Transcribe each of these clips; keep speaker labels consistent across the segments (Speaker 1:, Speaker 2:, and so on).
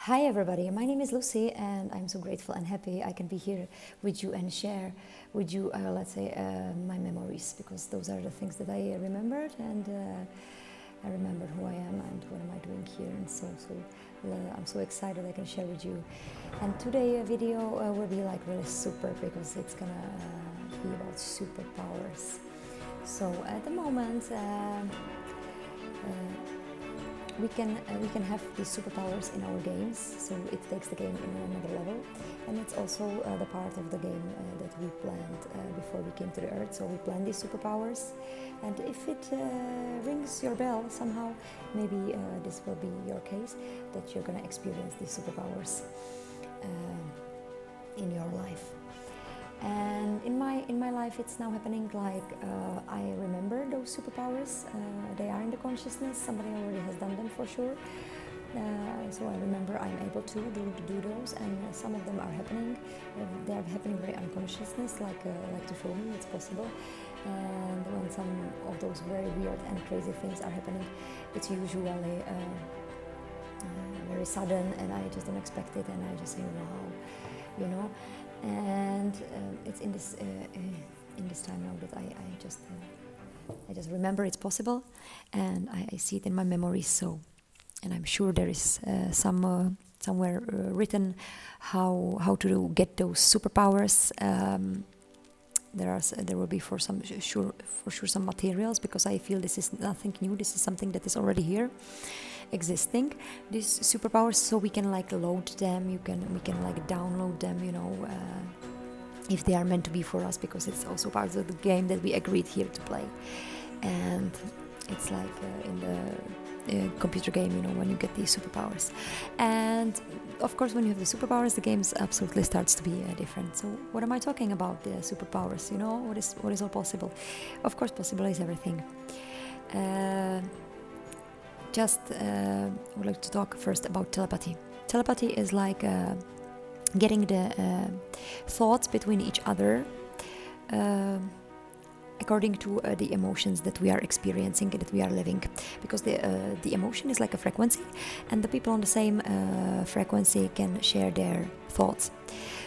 Speaker 1: Hi everybody, my name is Lucy and I'm so grateful and happy I can be here with you and share with you, my memories, because those are the things that I remembered, and I remember who I am and what am I doing here, and I'm so excited I can share with you. And today a video will be like really super, because it's gonna be about superpowers. So at the moment we can have these superpowers in our games, so it takes the game in another level, and it's also the part of the game that we planned before we came to the earth. So we plan these superpowers, and if it rings your bell somehow, maybe this will be your case, that you're gonna experience these superpowers in your life. And in my life, it's now happening like I remember those superpowers. They are in the consciousness. Somebody already has done them for sure. So I remember I'm able to do those, and some of them are happening. They are happening very unconsciousness, like to show me it's possible. And when some of those very weird and crazy things are happening, it's usually very sudden, and I just don't expect it, and I just say, wow, you know. And it's in this time now that I just remember it's possible, and I see it in my memories. So, and I'm sure there is somewhere written how to get those superpowers. There will be for sure some materials, because I feel this is nothing new. This is something that is already here, existing, these superpowers, so we can like load them. We can like download them, if they are meant to be for us, because it's also part of the game that we agreed here to play. And it's like in the computer game, when you get these superpowers. And of course, when you have the superpowers, the game absolutely starts to be different. So what am I talking about, the superpowers? What is all possible? Of course, possible is everything. I would like to talk first about telepathy. Telepathy is like getting the thoughts between each other according to the emotions that we are experiencing, that we are living. Because the emotion is like a frequency, and the people on the same frequency can share their thoughts.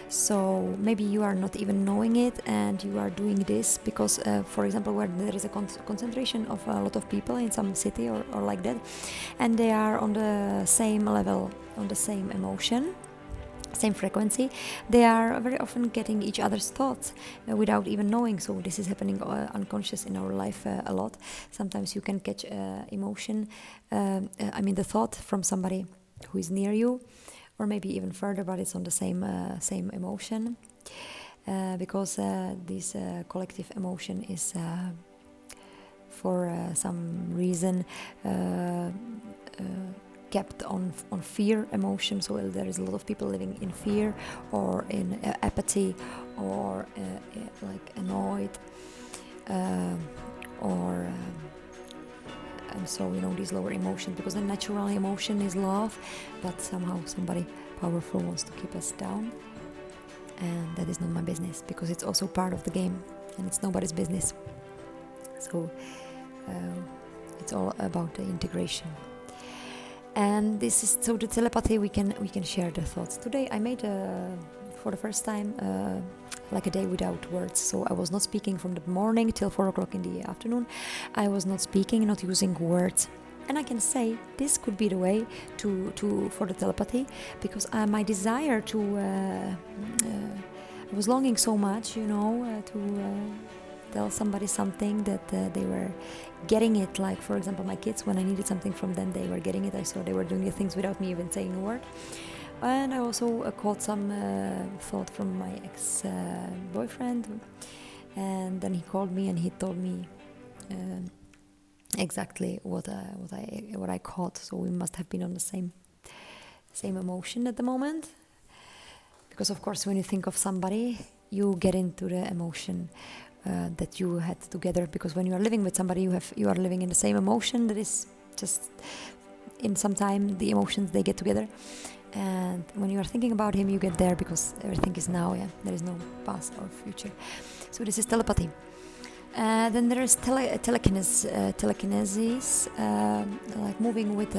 Speaker 1: So maybe you are not even knowing it, and you are doing this because, for example, where there is a concentration of a lot of people in some city or like that, and they are on the same level, on the same emotion, same frequency, they are very often getting each other's thoughts without even knowing. So this is happening unconscious in our life a lot. Sometimes you can catch emotion, the thought from somebody who is near you, or maybe even further, but it's on the same emotion, because this collective emotion is for some reason kept on fear emotion. So there is a lot of people living in fear, or in apathy, or like annoyed, or and so these lower emotions, because the natural emotion is love, but somehow somebody powerful wants to keep us down, and that is not my business, because it's also part of the game, and it's nobody's business. So it's all about the integration. And this is so the telepathy, we can share the thoughts. Today I made for the first time like a day without words. So I was not speaking from the morning till 4 o'clock in the afternoon. I was not speaking, not using words. And I can say this could be the way for the telepathy, because my desire I was longing so much, to tell somebody something, that they were getting it. Like, for example, my kids, when I needed something from them, they were getting it. I saw they were doing the things without me even saying a word. And I also caught some thought from my ex-boyfriend, and then he called me and he told me exactly what I caught. So we must have been on the same emotion at the moment, because of course when you think of somebody, you get into the emotion that you had together, because when you are living with somebody, you are living in the same emotion. That is just in some time the emotions, they get together, and when you are thinking about him, you get there, because everything is now. There is no past or future. So this is telepathy. Then there is telekinesis, like moving with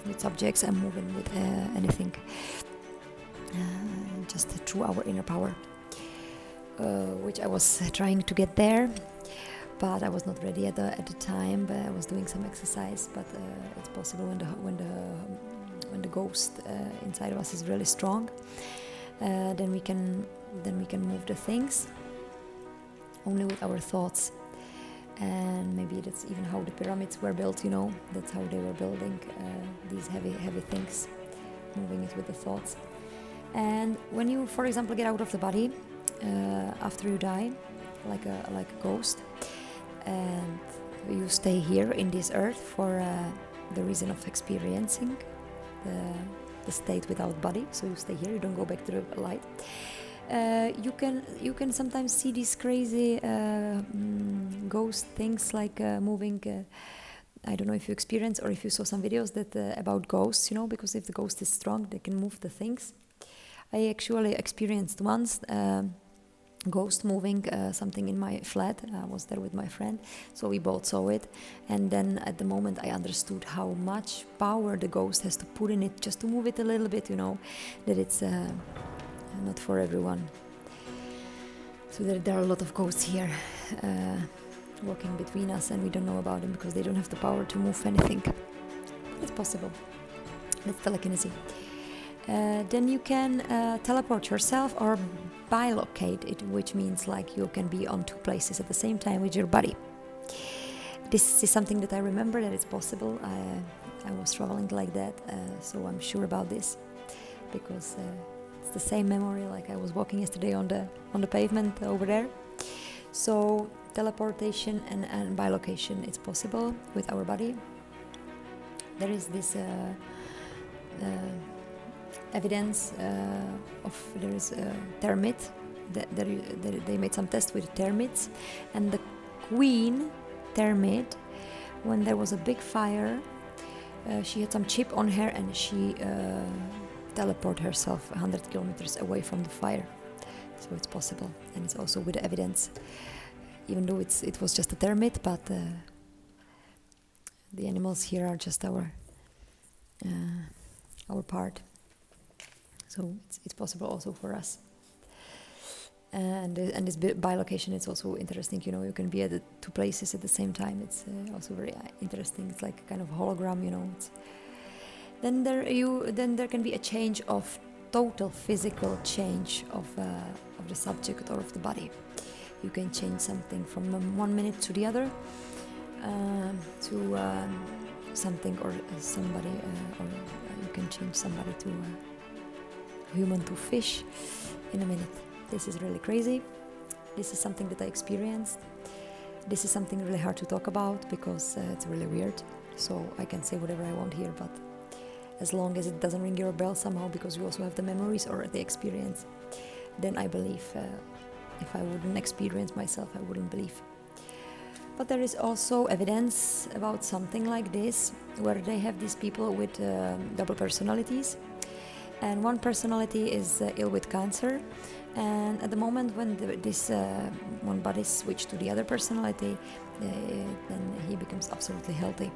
Speaker 1: with subjects and moving with anything, just through our inner power, which I was trying to get there, but I was not ready at the time. But I was doing some exercise, but it's possible when the ghost inside of us is really strong, then we can move the things only with our thoughts. And maybe that's even how the pyramids were built, that's how they were building these heavy things, moving it with the thoughts. And when you, for example, get out of the body after you die, like a ghost, and you stay here in this earth for the reason of experiencing the state without body, so you stay here, you don't go back to the light. You can sometimes see these crazy ghost things, like moving. I don't know if you experience or if you saw some videos that about ghosts, because if the ghost is strong, they can move the things. I actually experienced once ghost moving something in my flat. I was there with my friend, so we both saw it. And then at the moment I understood how much power the ghost has to put in it just to move it a little bit, that it's not for everyone. So there are a lot of ghosts here walking between us, and we don't know about them because they don't have the power to move anything. It's possible. That's telekinesis. Then you can teleport yourself or bilocate it, which means like you can be on two places at the same time with your body. This is something that I remember that it's possible. I was traveling like that, so I'm sure about this, because it's the same memory, like I was walking yesterday on the pavement over there. So teleportation and bilocation, it's possible with our body. There is this evidence there is a termite. They made some tests with termites, and the queen termite, when there was a big fire, she had some chip on her, and she teleported herself 100 kilometers away from the fire. So it's possible, and it's also with evidence, even though it was just a termite, but the animals here are just our part. So it's possible also for us. And this bilocation, it's also interesting. You can be at the two places at the same time. It's also very interesting. It's like a kind of hologram. Then there can be a change of total physical change of the subject or of the body. You can change something from 1 minute to the other, to something or somebody, or you can change somebody to human to fish in a minute. This is really crazy. This is something that I experienced. This is something really hard to talk about because it's really weird. So I can say whatever I want here, but as long as it doesn't ring your bell somehow, because you also have the memories or the experience, then I believe. If I wouldn't experience myself, I wouldn't believe. But there is also evidence about something like this, where they have these people with double personalities, and one personality is ill with cancer, and at the moment when this one body switches to the other personality, then he becomes absolutely healthy.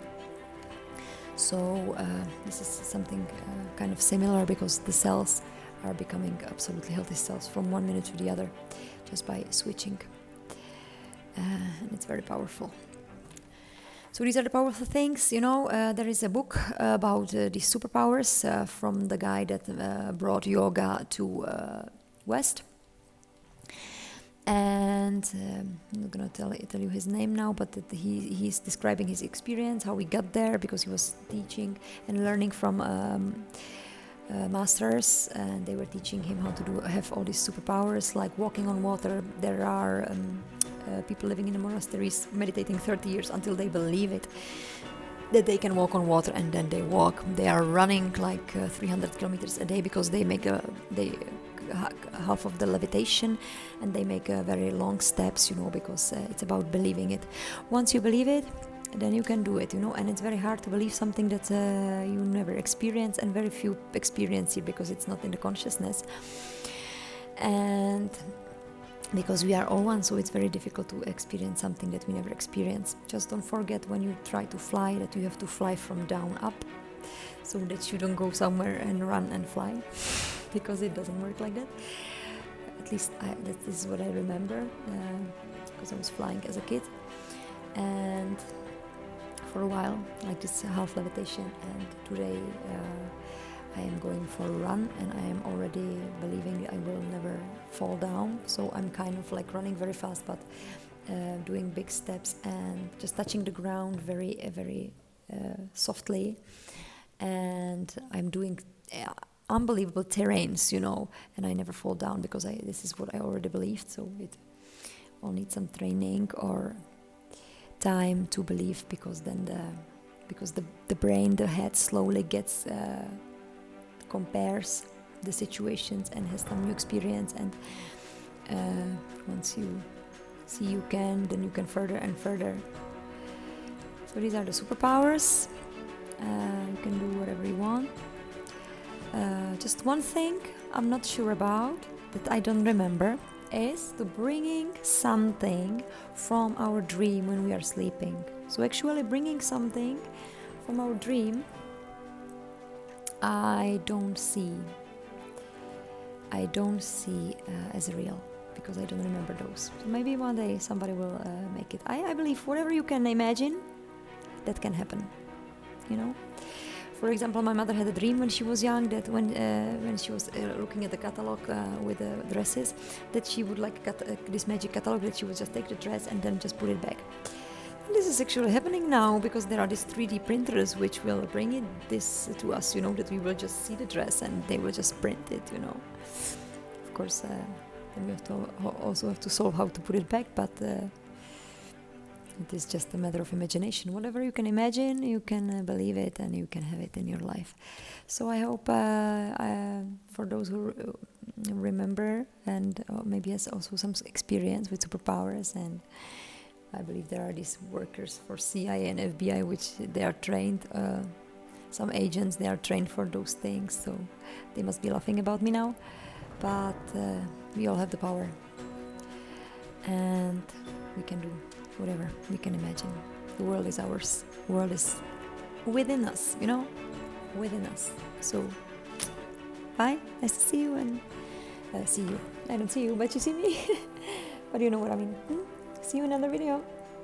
Speaker 1: So this is something kind of similar, because the cells are becoming absolutely healthy cells from 1 minute to the other, just by switching, and it's very powerful. So these are the powerful things. There is a book about these superpowers from the guy that brought yoga to West, and I'm not gonna tell you his name now, but he's describing his experience, how he got there, because he was teaching and learning from masters, and they were teaching him how to have all these superpowers, like walking on water. There are people living in the monasteries meditating 30 years until they believe it, that they can walk on water, and then they walk. They are running like 300 kilometers a day, because they make half of the levitation, and they make very long steps, because it's about believing it. Once you believe it, then you can do it, and it's very hard to believe something that you never experience, and very few experience it, because it's not in the consciousness, and because we are all one, so it's very difficult to experience something that we never experienced. Just don't forget, when you try to fly, that you have to fly from down up. so that you don't go somewhere and run and fly, because it doesn't work like that. At least this is what I remember, because I was flying as a kid, and for a while, like this half levitation, and today I am going for a run, and I am already believing I will never fall down. So I'm kind of like running very fast, but doing big steps and just touching the ground very softly. And I'm doing unbelievable terrains, and I never fall down because this is what I already believed. So it all needs some training or time to believe, because then the brain, the head slowly gets compares the situations and has some new experience, and once you see you can, then you can further and further. So these are the superpowers. You can do whatever you want. Just one thing I'm not sure about, that I don't remember, is to bringing something from our dream when we are sleeping. So actually bringing something from our dream, I don't see as real, because I don't remember those. So maybe one day somebody will make it. I believe whatever you can imagine, that can happen. For example, my mother had a dream when she was young, that when she was looking at the catalog with the dresses, that she would like this magic catalog, that she would just take the dress and then just put it back. And this is actually happening now, because there are these 3D printers which will bring this to us, that we will just see the dress and they will just print it, Of course, then we also have to solve how to put it back, but it is just a matter of imagination. Whatever you can imagine, you can believe it, and you can have it in your life. So I hope for those who remember, and maybe has also some experience with superpowers, and I believe there are these workers for CIA and FBI, which they are trained, some agents, they are trained for those things, so they must be laughing about me now. But we all have the power, and we can do whatever we can imagine. The world is ours. The world is within us, within us. So, bye. Nice to see you, and see you. I don't see you, but you see me. But you know what I mean. See you in another video.